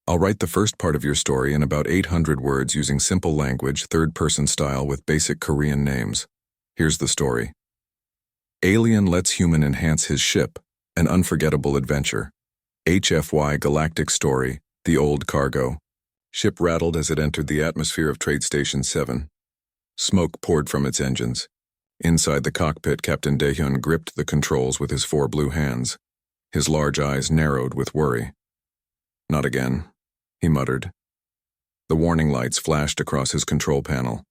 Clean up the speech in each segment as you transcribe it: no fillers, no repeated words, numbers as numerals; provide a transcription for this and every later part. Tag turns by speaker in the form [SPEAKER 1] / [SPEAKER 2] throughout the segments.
[SPEAKER 1] I'll write the first part of your story in about 800 words using simple language, third-person style with basic Korean names. Here's the story. Alien lets human enhance his ship, an unforgettable adventure. HFY Galactic Story, the old cargo. Ship rattled as it entered the atmosphere of Trade Station 7. Smoke poured from its engines. Inside the cockpit, Captain Daehyun gripped the controls with his 4 blue hands. His large eyes narrowed with worry. Not again, he muttered. The warning lights flashed across his control panel.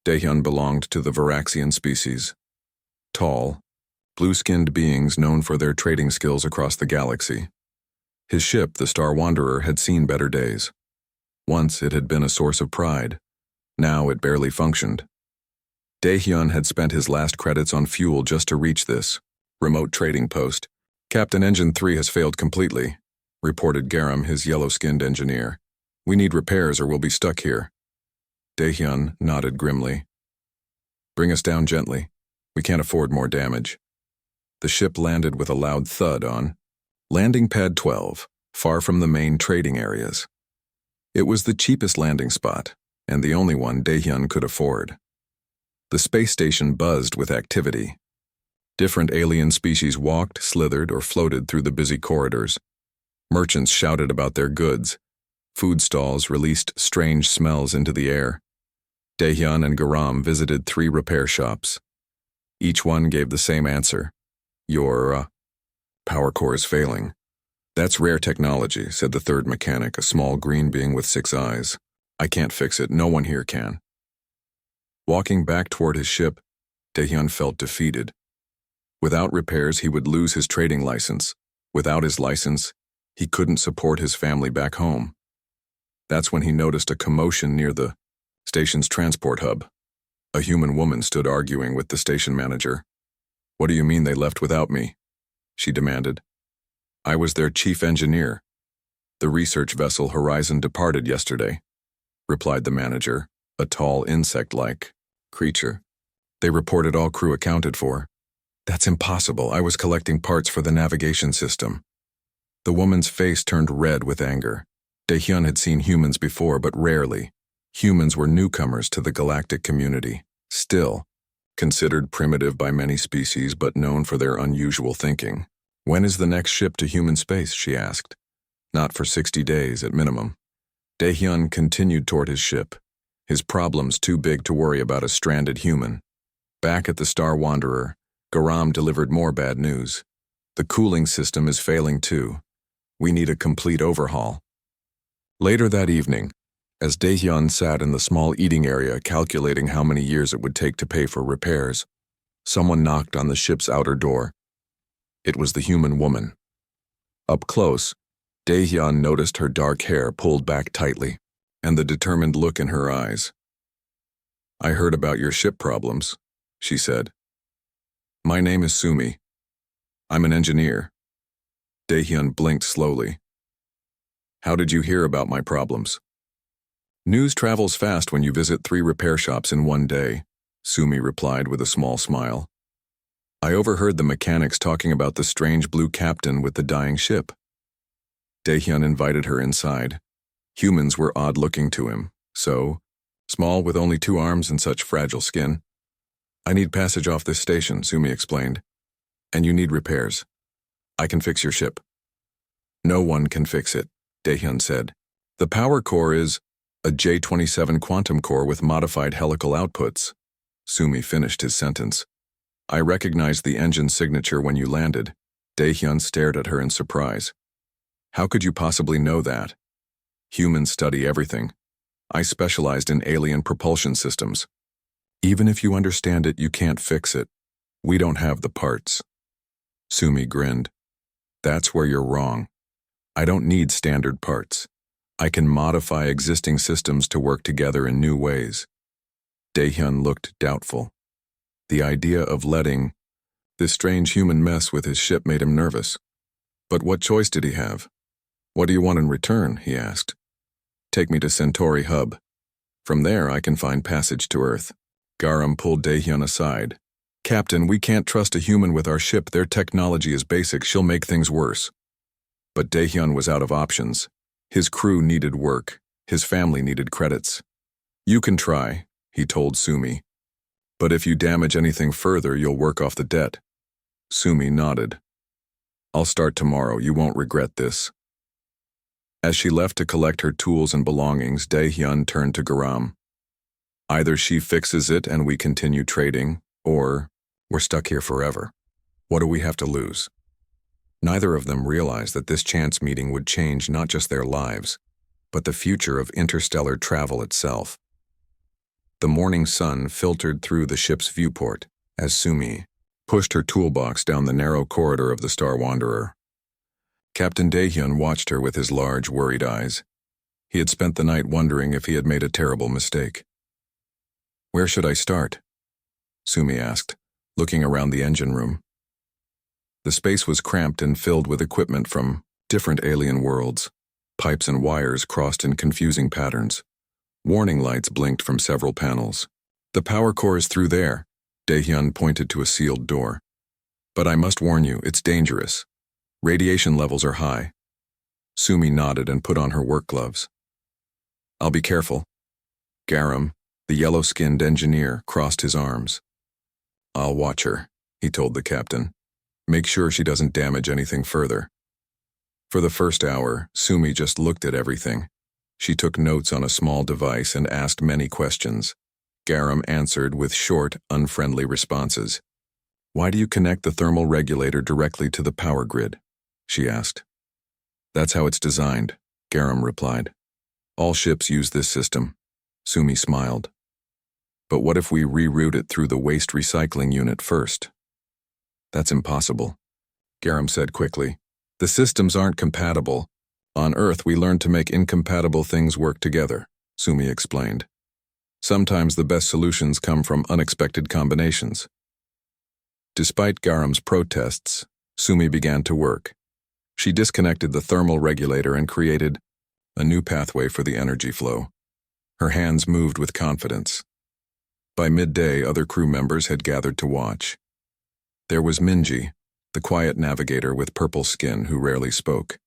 [SPEAKER 1] Daehyun belonged to the Varaxian species. Tall, blue-skinned beings known for their trading skills across the galaxy. His ship, the Star Wanderer, had seen better days. Once it had been a source of pride. Now it barely functioned. Daehyun had spent his last credits on fuel just to reach this remote trading post. Captain Engine 3 has failed completely, reported Garam, his yellow-skinned engineer. We need repairs or we'll be stuck here. Daehyun nodded grimly. Bring us down gently. We can't afford more damage. The ship landed with a loud thud on landing pad 12, far from the main trading areas. It was the cheapest landing spot, and the only one Daehyun could afford. The space station buzzed with activity. Different alien species walked, slithered, or floated through the busy corridors. Merchants shouted about their goods. Food stalls released strange smells into the air. Daehyun and Garam visited 3 repair shops. Each one gave the same answer. Your power core is failing. That's rare technology, said the third mechanic, a small green being with 6 eyes. I can't fix it. No one here can. Walking back toward his ship, Daehyun felt defeated. Without repairs, he would lose his trading license. Without his license, he couldn't support his family back home. That's when he noticed a commotion near the station's transport hub. A human woman stood arguing with the station manager. What do you mean they left without me? She demanded. I was their chief engineer. The research vessel Horizon departed yesterday, replied the manager, a tall insect-like creature. They reported all crew accounted for. That's impossible. I was collecting parts for the navigation system. The woman's face turned red with anger. Daehyun had seen humans before, but rarely. Humans were newcomers to the galactic community. Still, considered primitive by many species but known for their unusual thinking. When is the next ship to human space, she asked. Not for 60 days at minimum. Daehyun continued toward his ship, his problems too big to worry about a stranded human. Back at the Star Wanderer, Garam delivered more bad news. The cooling system is failing too. We need a complete overhaul. Later that evening, as Daehyun sat in the small eating area calculating how many years it would take to pay for repairs, someone knocked on the ship's outer door. It was the human woman. Up close, Daehyun noticed her dark hair pulled back tightly, and the determined look in her eyes. I heard about your ship problems, she said. My name is Sumi. I'm an engineer. Daehyun blinked slowly. How did you hear about my problems? News travels fast when you visit 3 repair shops in one day, Sumi replied with a small smile. I overheard the mechanics talking about the strange blue captain with the dying ship. Daehyun invited her inside. Humans were odd-looking to him, so, small with only 2 arms and such fragile skin. I need passage off this station, Sumi explained. And you need repairs. I can fix your ship. No one can fix it, Daehyun said. The power core is a J-27 quantum core with modified helical outputs. Sumi finished his sentence. I recognized the engine signature when you landed. Daehyun stared at her in surprise. How could you possibly know that? Humans study everything. I specialized in alien propulsion systems. Even if you understand it, you can't fix it. We don't have the parts. Sumi grinned. That's where you're wrong. I don't need standard parts. I can modify existing systems to work together in new ways. Daehyun looked doubtful. The idea of letting this strange human mess with his ship made him nervous. But what choice did he have? What do you want in return? He asked. Take me to Centauri Hub. From there I can find passage to Earth. Garam pulled Daehyun aside. Captain, we can't trust a human with our ship. Their technology is basic. She'll make things worse. But Daehyun was out of options. His crew needed work. His family needed credits. You can try, he told Sumi. But if you damage anything further, you'll work off the debt. Sumi nodded. I'll start tomorrow. You won't regret this. As she left to collect her tools and belongings, Dae-hyun turned to Garam. Either she fixes it and we continue trading, or we're stuck here forever. What do we have to lose? Neither of them realized that this chance meeting would change not just their lives, but the future of interstellar travel itself. The morning sun filtered through the ship's viewport as Sumi pushed her toolbox down the narrow corridor of the Star Wanderer. Captain Dae-hyun watched her with his large, worried eyes. He had spent the night wondering if he had made a terrible mistake. Where should I start? Sumi asked, looking around the engine room. The space was cramped and filled with equipment from different alien worlds. Pipes and wires crossed in confusing patterns. Warning lights blinked from several panels. The power core is through there. Dae-hyun pointed to a sealed door. But I must warn you, it's dangerous. Radiation levels are high. Sumi nodded and put on her work gloves. I'll be careful. Garam, the yellow-skinned engineer, crossed his arms. I'll watch her, he told the captain. Make sure she doesn't damage anything further. For the first hour, Sumi just looked at everything. She took notes on a small device and asked many questions. Garam answered with short, unfriendly responses. Why do you connect the thermal regulator directly to the power grid? She asked. That's how it's designed, Garam replied. All ships use this system. Sumi smiled. But what if we reroute it through the waste recycling unit first? That's impossible, Garam said quickly. The systems aren't compatible. On Earth, we learn to make incompatible things work together, Sumi explained. Sometimes the best solutions come from unexpected combinations. Despite Garam's protests, Sumi began to work. She disconnected the thermal regulator and created a new pathway for the energy flow. Her hands moved with confidence. By midday, other crew members had gathered to watch. There was Minji, the quiet navigator with purple skin who rarely spoke.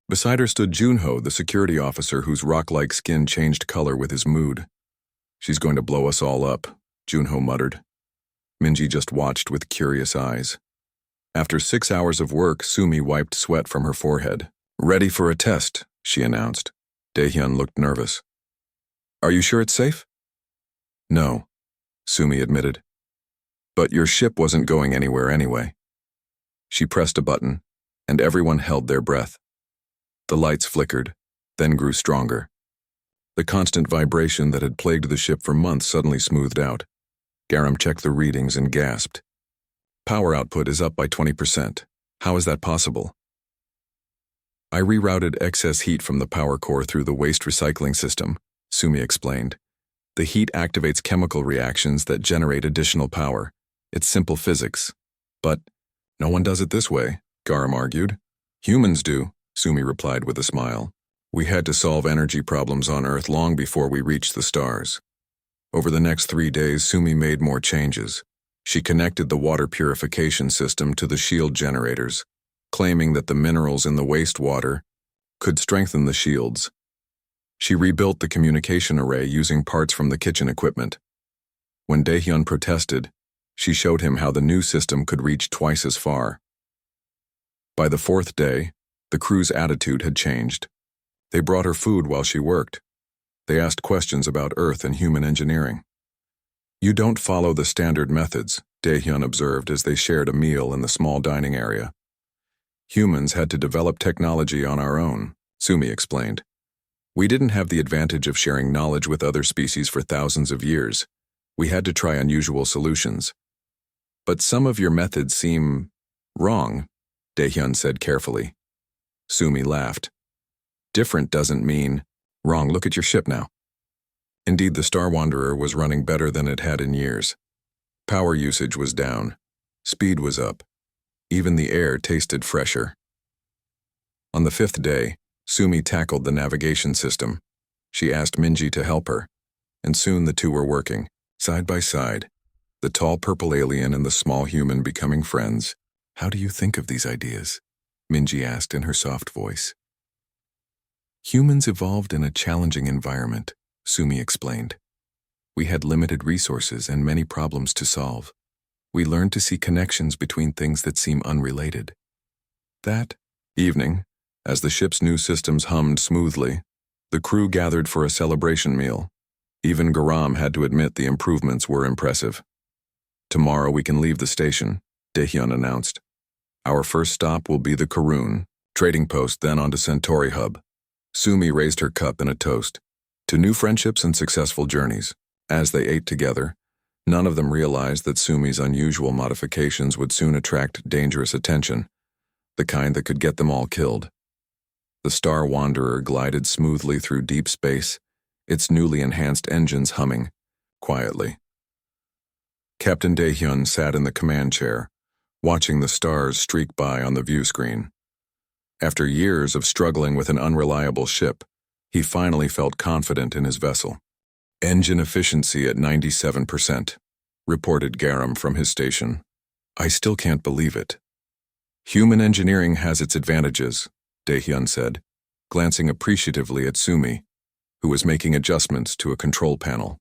[SPEAKER 1] Beside her stood Junho, the security officer whose rock-like skin changed color with his mood. She's going to blow us all up, Junho muttered. Minji just watched with curious eyes. After 6 hours of work, Sumi wiped sweat from her forehead. Ready for a test, she announced. Dae-hyun looked nervous. Are you sure it's safe? No, Sumi admitted. But your ship wasn't going anywhere anyway. She pressed a button, and everyone held their breath. The lights flickered, then grew stronger. The constant vibration that had plagued the ship for months suddenly smoothed out. Garam checked the readings and gasped. Power output is up by 20%. How is that possible? I rerouted excess heat from the power core through the waste recycling system, Sumi explained. The heat activates chemical reactions that generate additional power. It's simple physics. But no one does it this way, Garam argued. Humans do, Sumi replied with a smile. We had to solve energy problems on Earth long before we reached the stars. Over the next 3 days, Sumi made more changes. She connected the water purification system to the shield generators, claiming that the minerals in the wastewater could strengthen the shields. She rebuilt the communication array using parts from the kitchen equipment. When Dae-hyun protested, she showed him how the new system could reach twice as far. By the 4th day, the crew's attitude had changed. They brought her food while she worked. They asked questions about Earth and human engineering. You don't follow the standard methods, Dae-hyun observed as they shared a meal in the small dining area. Humans had to develop technology on our own, Sumi explained. We didn't have the advantage of sharing knowledge with other species for thousands of years. We had to try unusual solutions. But some of your methods seem wrong, Dae-hyun said carefully. Sumi laughed. Different doesn't mean wrong. Look at your ship now. Indeed, the Star Wanderer was running better than it had in years. Power usage was down. Speed was up. Even the air tasted fresher. On the 5th day, Sumi tackled the navigation system. She asked Minji to help her, and soon the two were working, side by side, the tall purple alien and the small human becoming friends. How do you think of these ideas? Minji asked in her soft voice. Humans evolved in a challenging environment, Sumi explained. We had limited resources and many problems to solve. We learned to see connections between things that seem unrelated. That evening, as the ship's new systems hummed smoothly, the crew gathered for a celebration meal. Even Garam had to admit the improvements were impressive. Tomorrow we can leave the station, Daehyun announced. Our first stop will be the Karun trading post, then on to Centauri Hub. Sumi raised her cup in a toast to new friendships and successful journeys. As they ate together, none of them realized that Sumi's unusual modifications would soon attract dangerous attention, the kind that could get them all killed. The Star Wanderer glided smoothly through deep space, its newly enhanced engines humming quietly. Captain Daehyun sat in the command chair, watching the stars streak by on the view screen. After years of struggling with an unreliable ship, he finally felt confident in his vessel. Engine efficiency at 97%, reported Garam from his station. I still can't believe it. Human engineering has its advantages, Daehyun said, glancing appreciatively at Sumi, who was making adjustments to a control panel.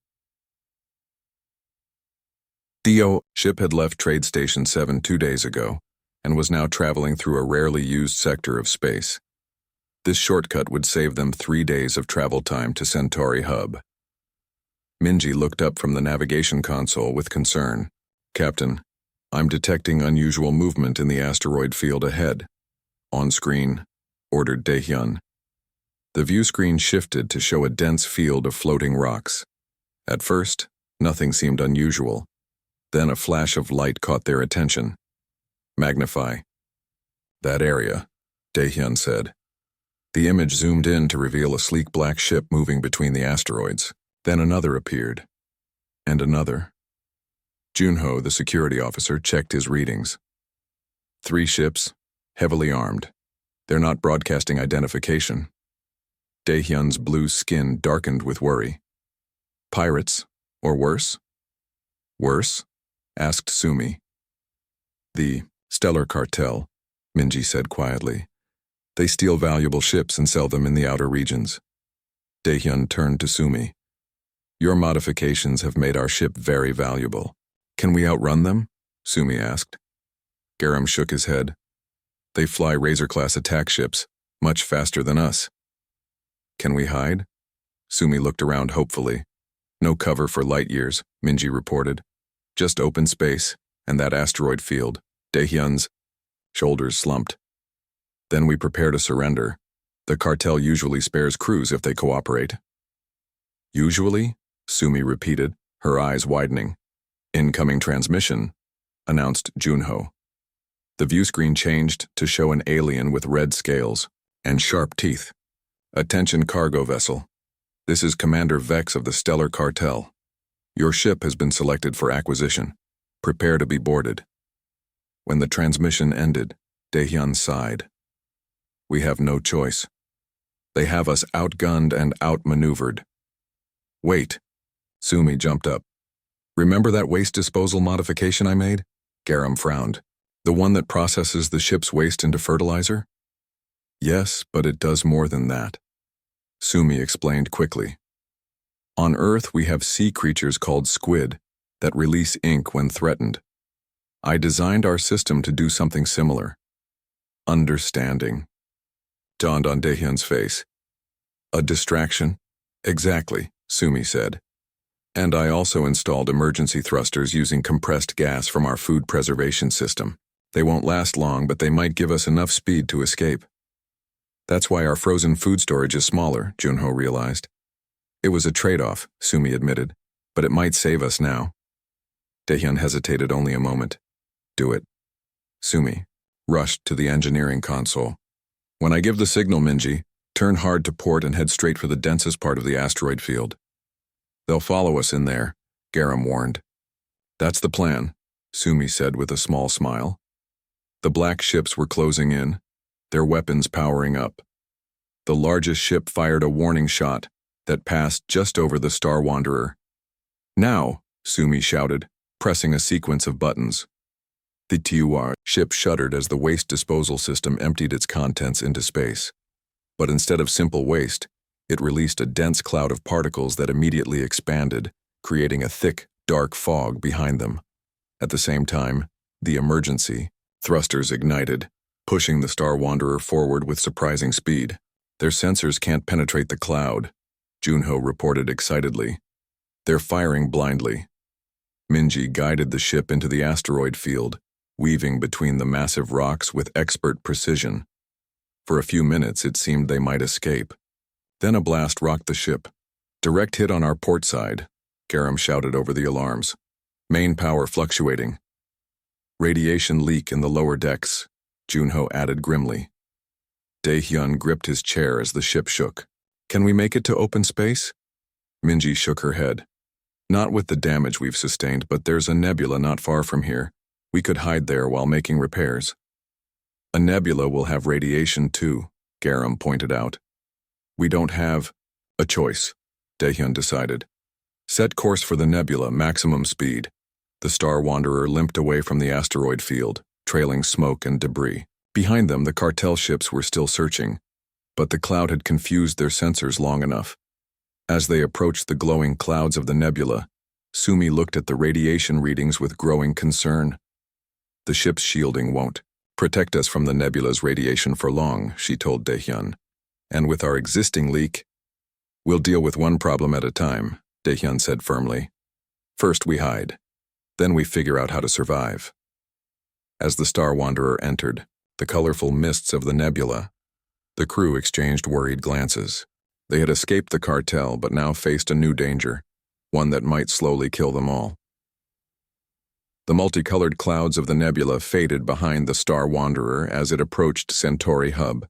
[SPEAKER 1] The ship had left Trade Station 7 2 days ago and was now traveling through a rarely used sector of space. This shortcut would save them 3 days of travel time to Centauri Hub. Minji looked up from the navigation console with concern. Captain, I'm detecting unusual movement in the asteroid field ahead. On screen, ordered Daehyun. The view screen shifted to show a dense field of floating rocks. At first, nothing seemed unusual. Then a flash of light caught their attention. Magnify. That area, Daehyun said. The image zoomed in to reveal a sleek black ship moving between the asteroids. Then another appeared. And another. Junho, the security officer, checked his readings. 3 ships, heavily armed. They're not broadcasting identification. Daehyun's blue skin darkened with worry. Pirates, or worse? Worse? Asked Sumi. The Stellar Cartel, Minji said quietly. They steal valuable ships and sell them in the outer regions. Daehyun turned to Sumi. Your modifications have made our ship very valuable. Can we outrun them? Sumi asked. Garam shook his head. They fly Razor-class attack ships, much faster than us. Can we hide? Sumi looked around hopefully. No cover for light years, Minji reported. Just open space, and that asteroid field. Daehyun's shoulders slumped. Then we prepare to surrender. The cartel usually spares crews if they cooperate. Usually? Sumi repeated, her eyes widening. Incoming transmission, announced Junho. The view screen changed to show an alien with red scales and sharp teeth. Attention cargo vessel. This is Commander Vex of the Stellar Cartel. Your ship has been selected for acquisition. Prepare to be boarded. When the transmission ended, Daehyun sighed. We have no choice. They have us outgunned and outmaneuvered. Wait. Sumi jumped up. Remember that waste disposal modification I made? Garam frowned. The one that processes the ship's waste into fertilizer? Yes, but it does more than that. Sumi explained quickly. On Earth, we have sea creatures called squid that release ink when threatened. I designed our system to do something similar. Understanding dawned on Daehyun's face. A distraction? Exactly, Sumi said. And I also installed emergency thrusters using compressed gas from our food preservation system. They won't last long, but they might give us enough speed to escape. That's why our frozen food storage is smaller, Junho realized. It was a trade-off, Sumi admitted, but it might save us now. Daehyun hesitated only a moment. Do it. Sumi rushed to the engineering console. When I give the signal, Minji, turn hard to port and head straight for the densest part of the asteroid field. They'll follow us in there, Garam warned. That's the plan, Sumi said with a small smile. The black ships were closing in, their weapons powering up. The largest ship fired a warning shot that passed just over the Star Wanderer. Now, Sumi shouted, pressing a sequence of buttons. The HFY ship shuddered as the waste disposal system emptied its contents into space. But instead of simple waste, it released a dense cloud of particles that immediately expanded, creating a thick, dark fog behind them. At the same time, the emergency thrusters ignited, pushing the Star Wanderer forward with surprising speed. Their sensors can't penetrate the cloud, Junho reported excitedly. They're firing blindly. Minji guided the ship into the asteroid field, weaving between the massive rocks with expert precision. For a few minutes, it seemed they might escape. Then a blast rocked the ship. Direct hit on our port side, Garam shouted over the alarms. Main power fluctuating. Radiation leak in the lower decks, Junho added grimly. Daehyun gripped his chair as the ship shook. Can we make it to open space? Minji shook her head. Not with the damage we've sustained, but there's a nebula not far from here. We could hide there while making repairs. A nebula will have radiation too, Garam pointed out. We don't have a choice, Daehyun decided. Set course for the nebula, maximum speed. The Star Wanderer limped away from the asteroid field, trailing smoke and debris. Behind them, the cartel ships were still searching, but the cloud had confused their sensors long enough. As they approached the glowing clouds of the nebula, Sumi looked at the radiation readings with growing concern. The ship's shielding won't protect us from the nebula's radiation for long, she told Daehyun. And with our existing leak, we'll deal with one problem at a time, Daehyun said firmly. First we hide. Then we figure out how to survive. As the Star Wanderer entered the colorful mists of the nebula, the crew exchanged worried glances. They had escaped the cartel but now faced a new danger, one that might slowly kill them all. The multicolored clouds of the nebula faded behind the Star Wanderer as it approached Centauri Hub.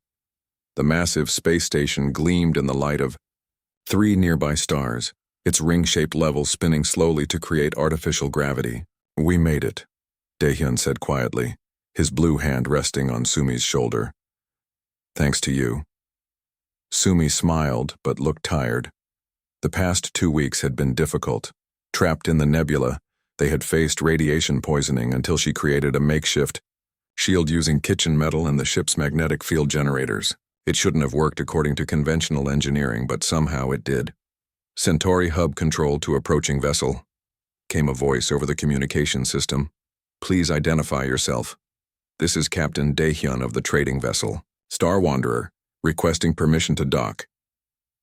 [SPEAKER 1] The massive space station gleamed in the light of 3 nearby stars, its ring-shaped level spinning slowly to create artificial gravity. We made it, Daehyun said quietly, his blue hand resting on Sumi's shoulder. Thanks to you. Sumi smiled but looked tired. The past 2 weeks had been difficult. Trapped in the nebula, they had faced radiation poisoning until she created a makeshift shield using kitchen metal and the ship's magnetic field generators. It shouldn't have worked according to conventional engineering, but somehow it did. Centauri Hub control to approaching vessel, came a voice over the communication system. Please identify yourself. This is Captain Daehyun of the trading vessel, Star Wanderer, requesting permission to dock.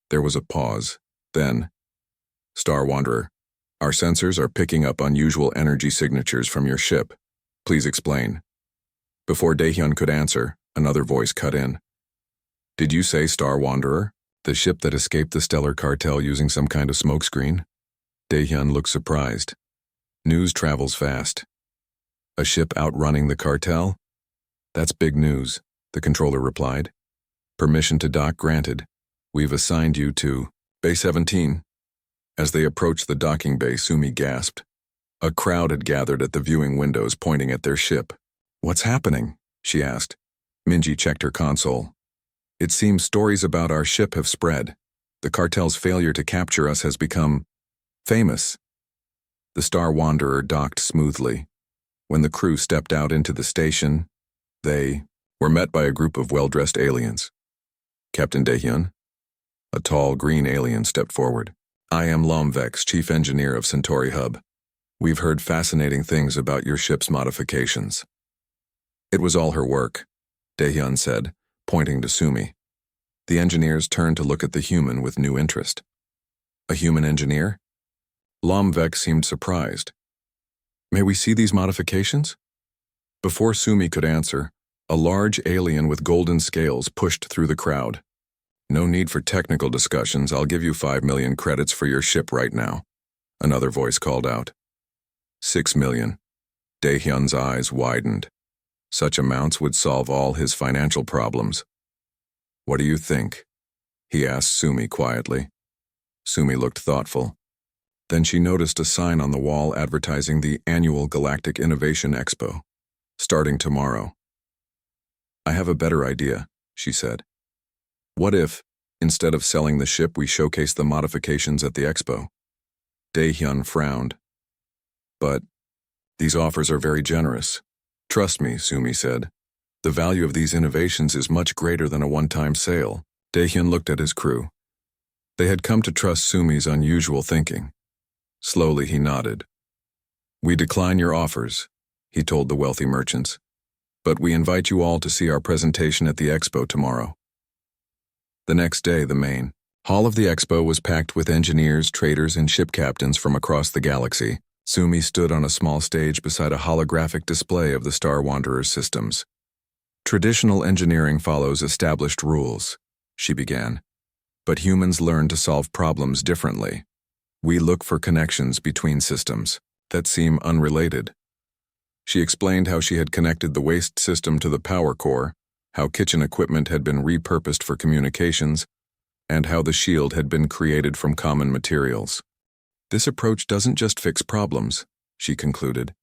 [SPEAKER 1] There was a pause. Then, Star Wanderer, our sensors are picking up unusual energy signatures from your ship. Please explain. Before Daehyun could answer, another voice cut in. Did you say Star Wanderer? The ship that escaped the stellar cartel using some kind of smokescreen? Daehyun looked surprised. News travels fast. A ship outrunning the cartel? That's big news, the controller replied. Permission to dock granted. We've assigned you to Bay 17. As they approached the docking bay, Sumi gasped. A crowd had gathered at the viewing windows pointing at their ship. What's happening? She asked. Minji checked her console. It seems stories about our ship have spread. The cartel's failure to capture us has become famous. The Star Wanderer docked smoothly. When the crew stepped out into the station, they were met by a group of well-dressed aliens. Captain Daehyun? A tall, green alien stepped forward. I am Lomvex, chief engineer of Centauri Hub. We've heard fascinating things about your ship's modifications. It was all her work, Daehyun said, pointing to Sumi. The engineers turned to look at the human with new interest. A human engineer? Lomvex seemed surprised. May we see these modifications? Before Sumi could answer, a large alien with golden scales pushed through the crowd. No need for technical discussions. I'll give you 5 million credits for your ship right now, another voice called out. 6 million. Daehyun's eyes widened. Such amounts would solve all his financial problems. What do you think? He asked Sumi quietly. Sumi looked thoughtful. Then she noticed a sign on the wall advertising the annual Galactic Innovation Expo, starting tomorrow. I have a better idea, she said. What if, instead of selling the ship, we showcase the modifications at the expo? Daehyun frowned. But these offers are very generous. Trust me, Sumi said. The value of these innovations is much greater than a one-time sale. Daehyun looked at his crew. They had come to trust Sumi's unusual thinking. Slowly he nodded. "We decline your offers," he told the wealthy merchants, "but we invite you all to see our presentation at the expo tomorrow." The next day, the main hall of the expo was packed with engineers, traders, and ship captains from across the galaxy. Sumi stood on a small stage beside a holographic display of the Star Wanderer's systems. "Traditional engineering follows established rules," she began. "But humans learn to solve problems differently. We look for connections between systems that seem unrelated." She explained how she had connected the waste system to the power core, how kitchen equipment had been repurposed for communications, and how the shield had been created from common materials. "This approach doesn't just fix problems," she concluded.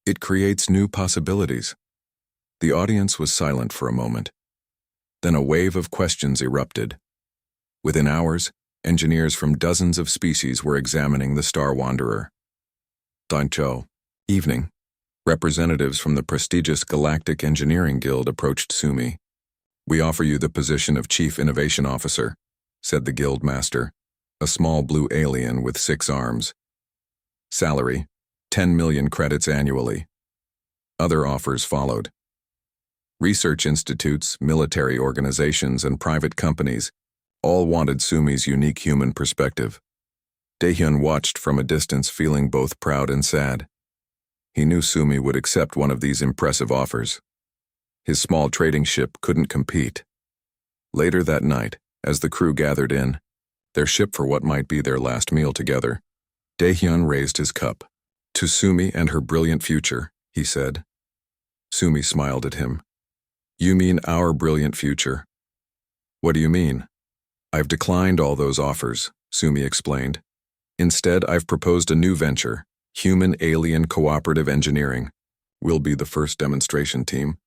[SPEAKER 1] "It creates new possibilities." The audience was silent for a moment. Then a wave of questions erupted. Within hours, engineers from dozens of species were examining the Star Wanderer. Dancho. Evening. Representatives from the prestigious Galactic Engineering Guild approached Sumi. "We offer you the position of Chief Innovation Officer," said the guild master, a small blue alien with 6 arms. "Salary, 10 million credits annually." Other offers followed. Research institutes, military organizations, and private companies all wanted Sumi's unique human perspective. Daehyun watched from a distance, feeling both proud and sad. He knew Sumi would accept one of these impressive offers. His small trading ship couldn't compete. Later that night, as the crew gathered in, their ship for what might be their last meal together, Daehyun raised his cup. "To Sumi and her brilliant future," he said. Sumi smiled at him. "You mean our brilliant future?" "What do you mean?" "I've declined all those offers," Sumi explained. "Instead, I've proposed a new venture, Human-Alien Cooperative Engineering. We'll be the first demonstration team,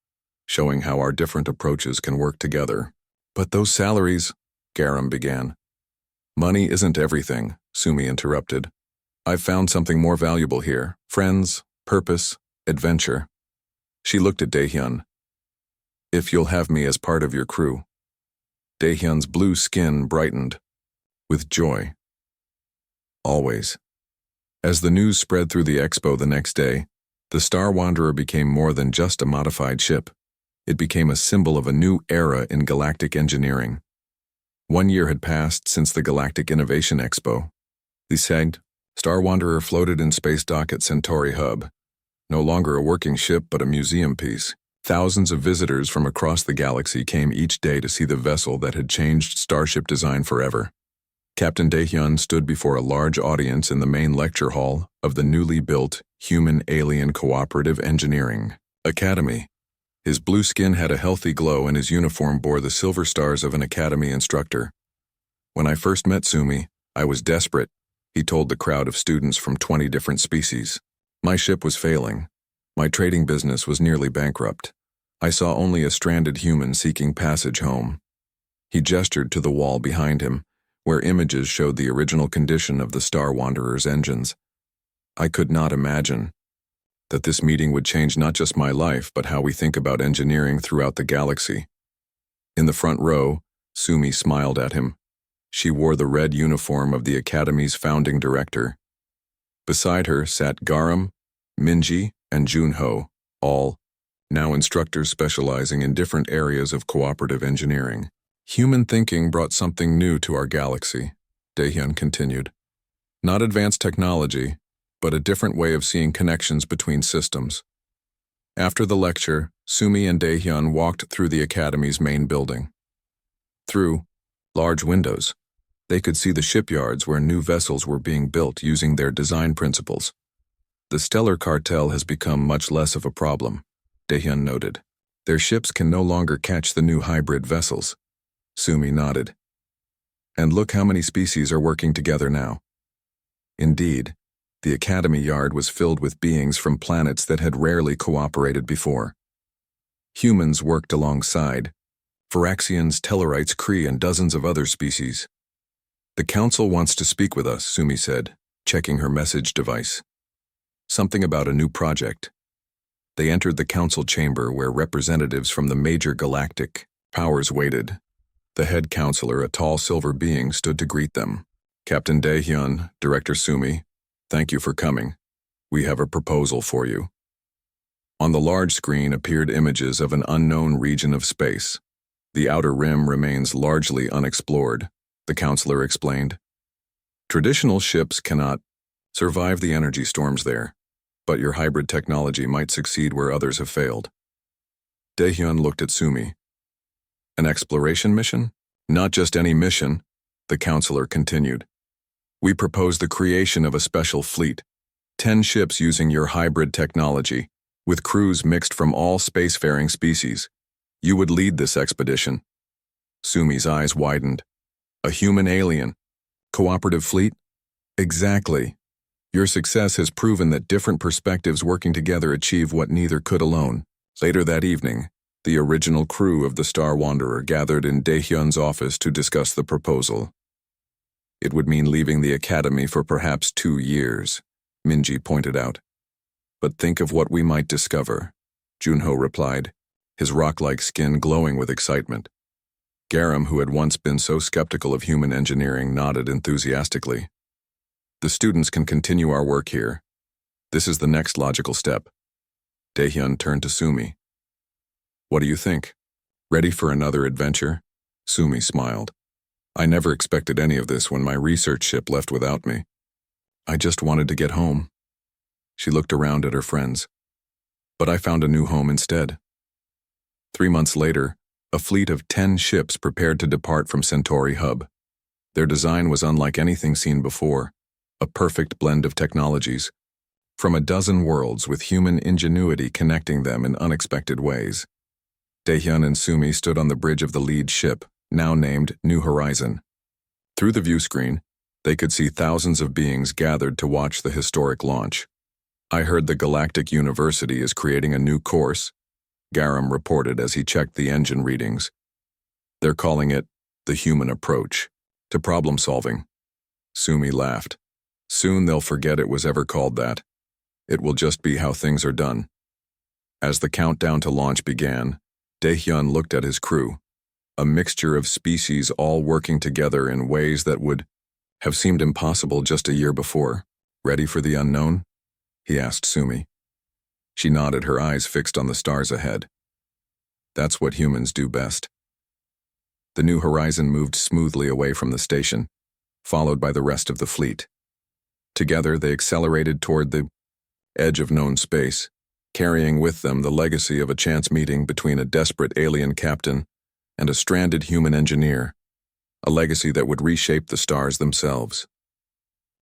[SPEAKER 1] showing how our different approaches can work together." "But those salaries," Garam began. "Money isn't everything," Sumi interrupted. "I've found something more valuable here: friends, purpose, adventure." She looked at Daehyun. "If you'll have me as part of your crew." Daehyun's blue skin brightened. "With joy. Always." As the news spread through the expo the next day, the Star Wanderer became more than just a modified ship. It became a symbol of a new era in galactic engineering. 1 year had passed since the Galactic Innovation Expo. The Star Wanderer floated in space dock at Centauri Hub, no longer a working ship but a museum piece. Thousands of visitors from across the galaxy came each day to see the vessel that had changed Starship design forever. Captain Daehyun stood before a large audience in the main lecture hall of the newly built Human-Alien Cooperative Engineering Academy. His blue skin had a healthy glow and his uniform bore the silver stars of an academy instructor. "When I first met Sumi, I was desperate," he told the crowd of students from 20 different species. "My ship was failing. My trading business was nearly bankrupt. I saw only a stranded human seeking passage home." He gestured to the wall behind him, where images showed the original condition of the Star Wanderer's engines. "I could not imagine that this meeting would change not just my life, but how we think about engineering throughout the galaxy." In the front row, Sumi smiled at him. She wore the red uniform of the Academy's founding director. Beside her sat Garam, Minji, and Junho, all now instructors specializing in different areas of cooperative engineering. "Human thinking brought something new to our galaxy," Daehyun continued. "Not advanced technology, but a different way of seeing connections between systems." After the lecture, Sumi and Daehyun walked through the Academy's main building. Through large windows, they could see the shipyards where new vessels were being built using their design principles. "The Stellar Cartel has become much less of a problem," Daehyun noted. "Their ships can no longer catch the new hybrid vessels." Sumi nodded. "And look how many species are working together now." Indeed, the Academy yard was filled with beings from planets that had rarely cooperated before. Humans worked alongside Varaxians, Tellarites, Kree, and dozens of other species. "The Council wants to speak with us," Sumi said, checking her message device. "Something about a new project." They entered the Council chamber where representatives from the major galactic powers waited. The head counselor, a tall silver being, stood to greet them. Captain Dae-hyun, Director Sumi, thank you for coming. We have a proposal for you. On the large screen appeared images of an unknown region of space. The outer rim remains largely unexplored, the counselor explained. Traditional ships cannot survive the energy storms there, but your hybrid technology might succeed where others have failed. Dae-hyun looked at Sumi. An exploration mission? Not just any mission, the counselor continued. We propose the creation of a special fleet, 10 ships using your hybrid technology, with crews mixed from all spacefaring species. You would lead this expedition. Sumi's eyes widened. A human alien? Cooperative fleet? Exactly. Your success has proven that different perspectives working together achieve what neither could alone. Later that evening, the original crew of the Star Wanderer gathered in Dae-hyun's office to discuss the proposal. It would mean leaving the academy for perhaps 2 years, Minji pointed out. But think of what we might discover, Junho replied, his rock-like skin glowing with excitement. Garam, who had once been so skeptical of human engineering, nodded enthusiastically. The students can continue our work here. This is the next logical step. Dae-hyun turned to Sumi. What do you think? Ready for another adventure? Sumi smiled. I never expected any of this when my research ship left without me. I just wanted to get home. She looked around at her friends. But I found a new home instead. 3 months later, a fleet of 10 ships prepared to depart from Centauri Hub. Their design was unlike anything seen before, a perfect blend of technologies, from a dozen worlds with human ingenuity connecting them in unexpected ways. Dae-hyun and Sumi stood on the bridge of the lead ship, now named New Horizon. Through the view screen, they could see thousands of beings gathered to watch the historic launch. I heard the Galactic University is creating a new course, Garam reported as he checked the engine readings. They're calling it the human approach to problem solving. Sumi laughed. Soon they'll forget it was ever called that. It will just be how things are done. As the countdown to launch began, Dae-hyun looked at his crew, a mixture of species all working together in ways that would have seemed impossible just a year before. Ready for the unknown? He asked Sumi. She nodded, her eyes fixed on the stars ahead. That's what humans do best. The New Horizon moved smoothly away from the station, followed by the rest of the fleet. Together, they accelerated toward the edge of known space, carrying with them the legacy of a chance meeting between a desperate alien captain and a stranded human engineer, a legacy that would reshape the stars themselves.